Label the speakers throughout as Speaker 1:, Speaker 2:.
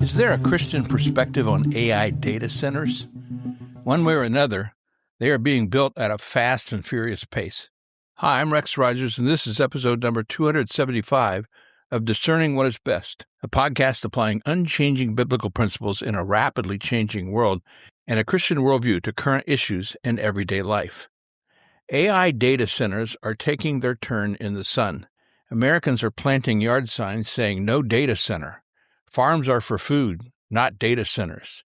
Speaker 1: Is there a Christian perspective on AI data centers? One way or another, they are being built at a fast and furious pace. Hi, I'm Rex Rogers, and this is episode number 275 of Discerning What is Best, a podcast applying unchanging biblical principles in a rapidly changing world and a Christian worldview to current issues in everyday life. AI data centers are taking their turn in the sun. Americans are planting yard signs saying no data center. Farms are for food, not data centers.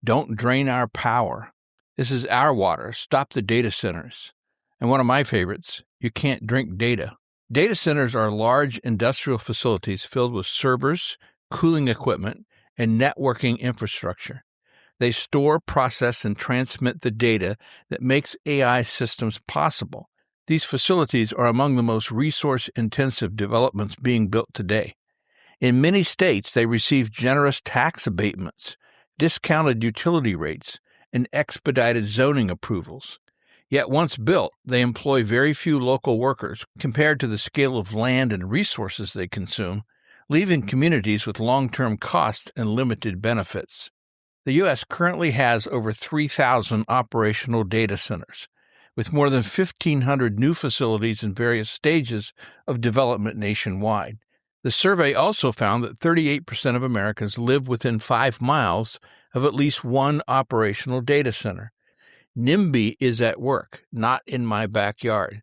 Speaker 1: Don't drain our power. This is our water. Stop the data centers. And one of my favorites, you can't drink data. Data centers are large industrial facilities filled with servers, cooling equipment, and networking infrastructure. They store, process, and transmit the data that makes AI systems possible. These facilities are among the most resource-intensive developments being built today. In many states, they receive generous tax abatements, discounted utility rates, and expedited zoning approvals. Yet once built, they employ very few local workers compared to the scale of land and resources they consume, leaving communities with long-term costs and limited benefits. The U.S. currently has over 3,000 operational data centers, with more than 1,500 new facilities in various stages of development nationwide. The survey also found that 38% of Americans live within 5 miles of at least one operational data center. NIMBY is at work, not in my backyard.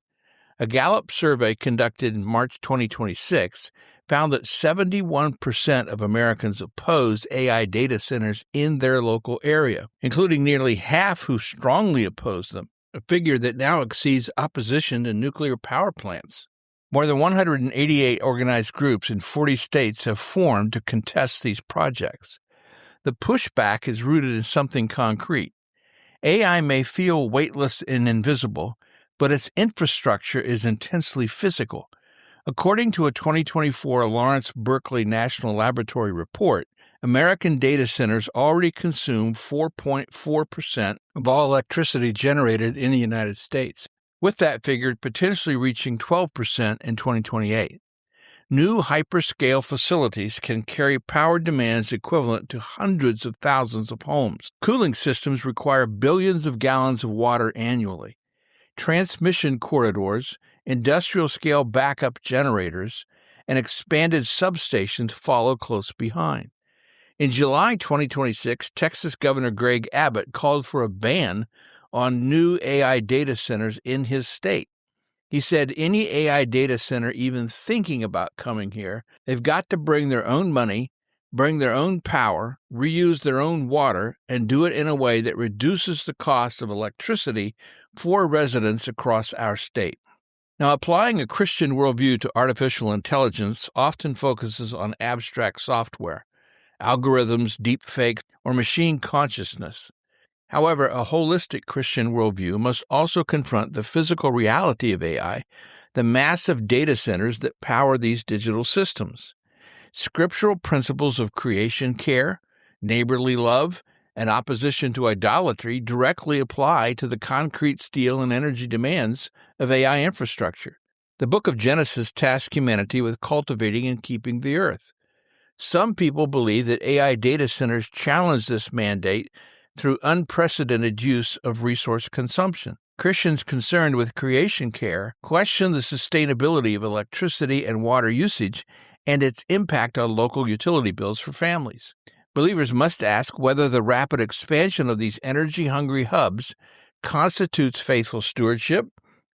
Speaker 1: A Gallup survey conducted in March 2026 found that 71% of Americans oppose AI data centers in their local area, including nearly half who strongly oppose them, a figure that now exceeds opposition to nuclear power plants. More than 188 organized groups in 40 states have formed to contest these projects. The pushback is rooted in something concrete. AI may feel weightless and invisible, but its infrastructure is intensely physical. According to a 2024 Lawrence Berkeley National Laboratory report, American data centers already consume 4.4% of all electricity generated in the United States, with that figure potentially reaching 12% in 2028. New hyperscale facilities can carry power demands equivalent to hundreds of thousands of homes. Cooling systems require billions of gallons of water annually. Transmission corridors, industrial-scale backup generators, and expanded substations follow close behind. In July 2026, Texas Governor Greg Abbott called for a ban on new AI data centers in his state. He said any AI data center even thinking about coming here, they've got to bring their own money, bring their own power, reuse their own water, and do it in a way that reduces the cost of electricity for residents across our state. Now, applying a Christian worldview to artificial intelligence often focuses on abstract software, algorithms, deepfake, or machine consciousness. However, a holistic Christian worldview must also confront the physical reality of AI, the massive data centers that power these digital systems. Scriptural principles of creation care, neighborly love, and opposition to idolatry directly apply to the concrete steel and energy demands of AI infrastructure. The book of Genesis tasks humanity with cultivating and keeping the earth. Some people believe that AI data centers challenge this mandate through unprecedented use of resource consumption. Christians concerned with creation care question the sustainability of electricity and water usage and its impact on local utility bills for families. Believers must ask whether the rapid expansion of these energy-hungry hubs constitutes faithful stewardship,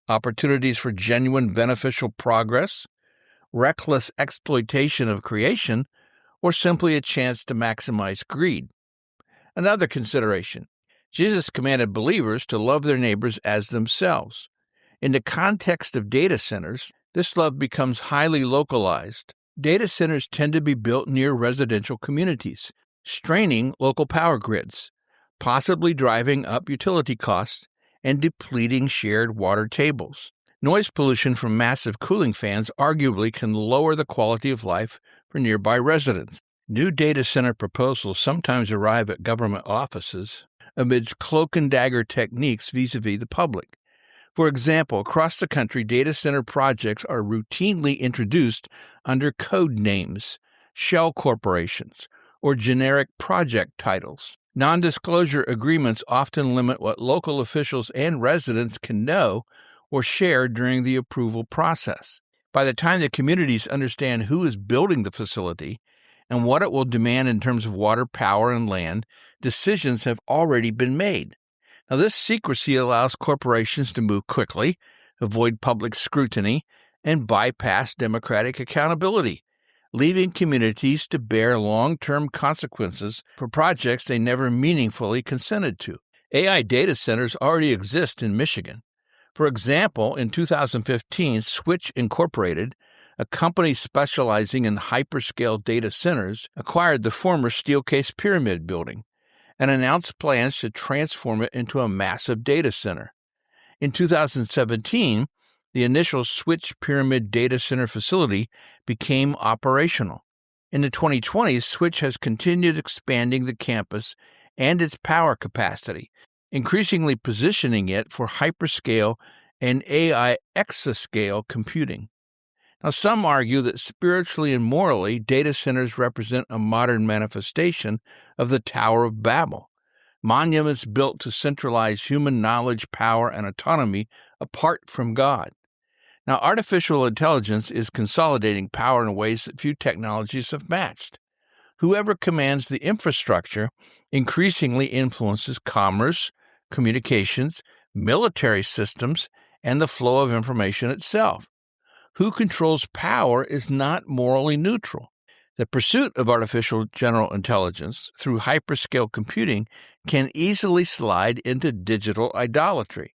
Speaker 1: opportunities for genuine beneficial progress, reckless exploitation of creation, or simply a chance to maximize greed. Another consideration. Jesus commanded believers to love their neighbors as themselves. In the context of data centers, this love becomes highly localized. Data centers tend to be built near residential communities, straining local power grids, possibly driving up utility costs and depleting shared water tables. Noise pollution from massive cooling fans arguably can lower the quality of life for nearby residents. New data center proposals sometimes arrive at government offices amidst cloak-and-dagger techniques vis-a-vis the public. For example, across the country, data center projects are routinely introduced under code names, shell corporations, or generic project titles. Non-disclosure agreements often limit what local officials and residents can know or share during the approval process. By the time the communities understand who is building the facility and what it will demand in terms of water, power, and land, decisions have already been made. Now, this secrecy allows corporations to move quickly, avoid public scrutiny, and bypass democratic accountability, leaving communities to bear long-term consequences for projects they never meaningfully consented to. AI data centers already exist in Michigan. For example, in 2015, Switch Incorporated, a company specializing in hyperscale data centers, acquired the former Steelcase Pyramid building and announced plans to transform it into a massive data center. In 2017, the initial Switch Pyramid data center facility became operational. In the 2020s, Switch has continued expanding the campus and its power capacity, increasingly positioning it for hyperscale and AI exascale computing. Now, some argue that spiritually and morally, data centers represent a modern manifestation of the Tower of Babel, monuments built to centralize human knowledge, power, and autonomy apart from God. Now, artificial intelligence is consolidating power in ways that few technologies have matched. Whoever commands the infrastructure increasingly influences commerce, communications, military systems, and the flow of information itself. Who controls power is not morally neutral. The pursuit of artificial general intelligence through hyperscale computing can easily slide into digital idolatry.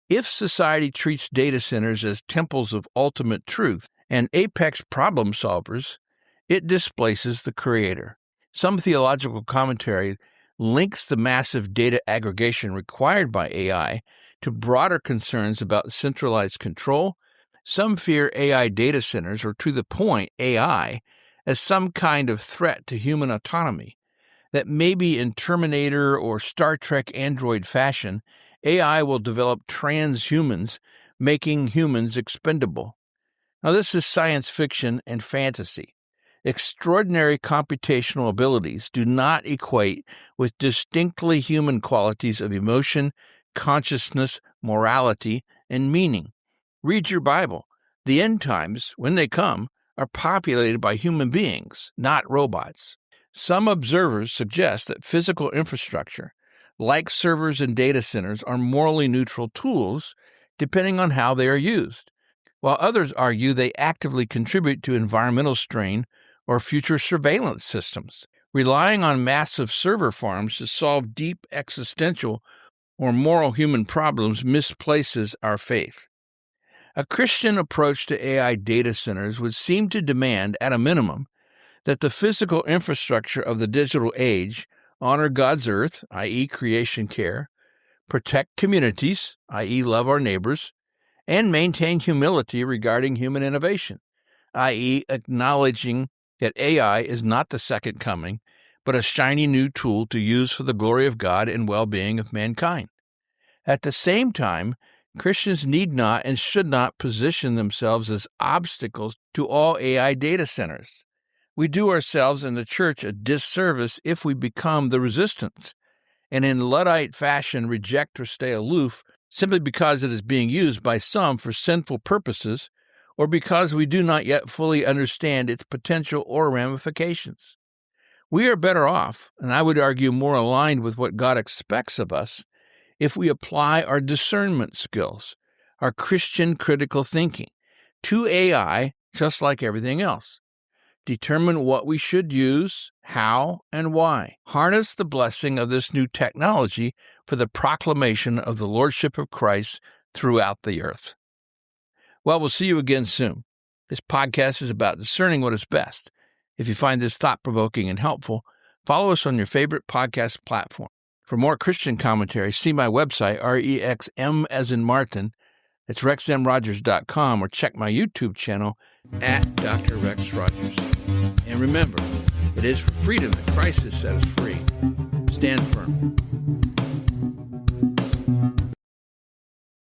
Speaker 1: If society treats data centers as temples of ultimate truth and apex problem solvers, it displaces the creator. Some theological commentary links the massive data aggregation required by AI to broader concerns about centralized control. Some fear AI data centers, or to the point, AI, as some kind of threat to human autonomy, that maybe in Terminator or Star Trek android fashion, AI will develop transhumans, making humans expendable. Now, this is science fiction and fantasy. Extraordinary computational abilities do not equate with distinctly human qualities of emotion, consciousness, morality, and meaning. Read your Bible. The end times, when they come, are populated by human beings, not robots. Some observers suggest that physical infrastructure, like servers and data centers, are morally neutral tools depending on how they are used, while others argue they actively contribute to environmental strain or future surveillance systems. Relying on massive server farms to solve deep existential or moral human problems misplaces our faith. A Christian approach to AI data centers would seem to demand, at a minimum, that the physical infrastructure of the digital age honor God's earth, i.e. creation care, protect communities, i.e. love our neighbors, and maintain humility regarding human innovation, i.e. acknowledging that AI is not the second coming, but a shiny new tool to use for the glory of God and well-being of mankind. At the same time, Christians need not and should not position themselves as obstacles to all AI data centers. We do ourselves and the church a disservice if we become the resistance, and in Luddite fashion reject or stay aloof simply because it is being used by some for sinful purposes, or because we do not yet fully understand its potential or ramifications. We are better off, and I would argue more aligned with what God expects of us, if we apply our discernment skills, our Christian critical thinking, to AI just like everything else. Determine what we should use, how, and why. Harness the blessing of this new technology for the proclamation of the Lordship of Christ throughout the earth. Well, we'll see you again soon. This podcast is about discerning what is best. If you find this thought-provoking and helpful, follow us on your favorite podcast platform. For more Christian commentary, see my website, REXM as in Martin. It's rexmrogers.com, or check my YouTube channel at Dr. Rex Rogers. And remember, it is for freedom that Christ has set us free. Stand firm.